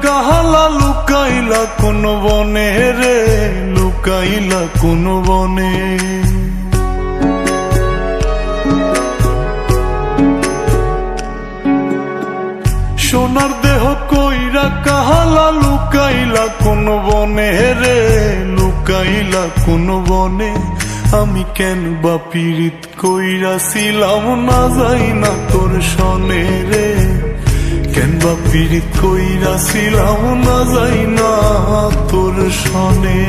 কাহালা লুকাইলা কোন বনে রে, লুকাইলা কোন বনে। সোনার দেহ কইরা কাহালা লুকাইলা কোন বনে রে, লুকাইলা কোন বনে। আমি কেন বা পীড়িত কইরাছিলাম না যাই না তোর সনে রে, কেন বা পীড়িত কইরাছিলাম না যাই না তোর সনে।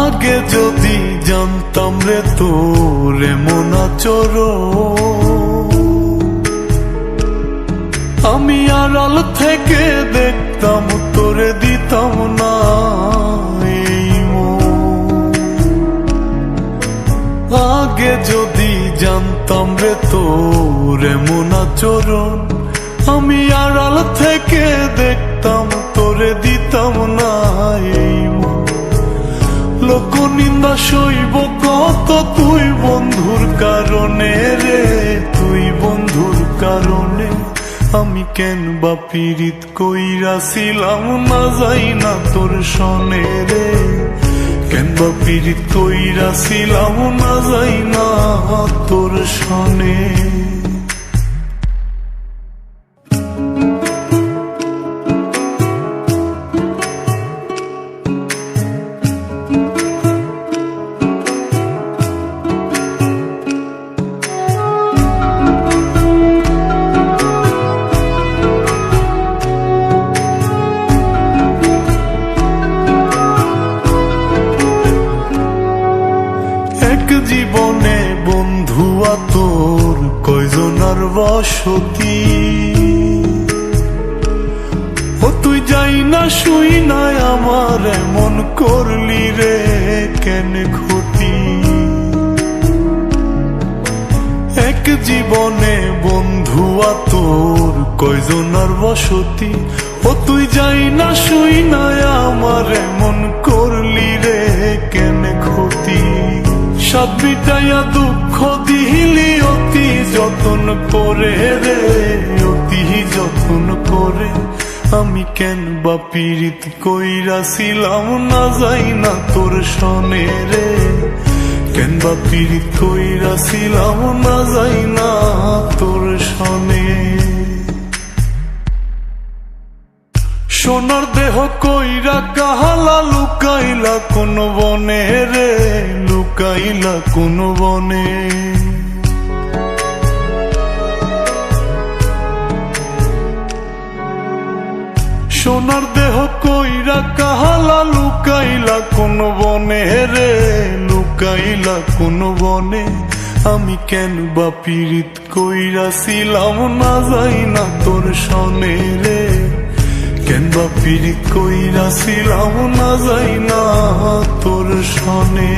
আগে যদি জানতাম রে তোর এমন আচরণ, আমি আড়াল থেকে দেখতাম তোরে দিতাম না এই মন। আগে যদি জানতাম রে তোর এমন আচরণ, আমি আড়াল থেকে দেখতাম তোরে দিতাম না এই মন। লোক নিন্দা সইব কত তুই বন্ধুর কারণে রে, তুই বন্ধুর কারণে। আমি কেন বা পীড়িত কইরাছিলাম না যাই না তোর সনে রে, কেন বা পীড়িত কইরাছিলাম না যাই না তোর সনে। জীবনে বন্ধু তোর কয়জনার বসতি, ও তুই যাই না শুই নাই আমার এমন করলি রে কেন ক্ষতি। এক জীবনে বন্ধু তোর কয়জনার বসতি, ও তুই যাই না শুই নাই আমার এমন করলি রে কেন ক্ষতি। সাত বিটাইয়া দুঃখ দিলি অতি যতন করে রে, অতি যতন করে। আমি কেন বা পীড়িত কইরাছিলাম না যাই না তোর সনে রে, কেন বা পীড়িত কইরাছিলাম না যাই না তোর সনে। সোনার দেহ কইরা কাহালা লুকাইলা কোন বনে রে, লুকাইলা কোন বনে। সোনার দেহ কইরা কাহালা লুকাইলা কোন বনে রে, লুকাইলা কোন বনে। আমি কেন বা পীড়িত কইরাছিলাম না যাই না তোর সনে রে, কেন বা পীড়িত কইরাছিলাম না যাই না তোর সনে।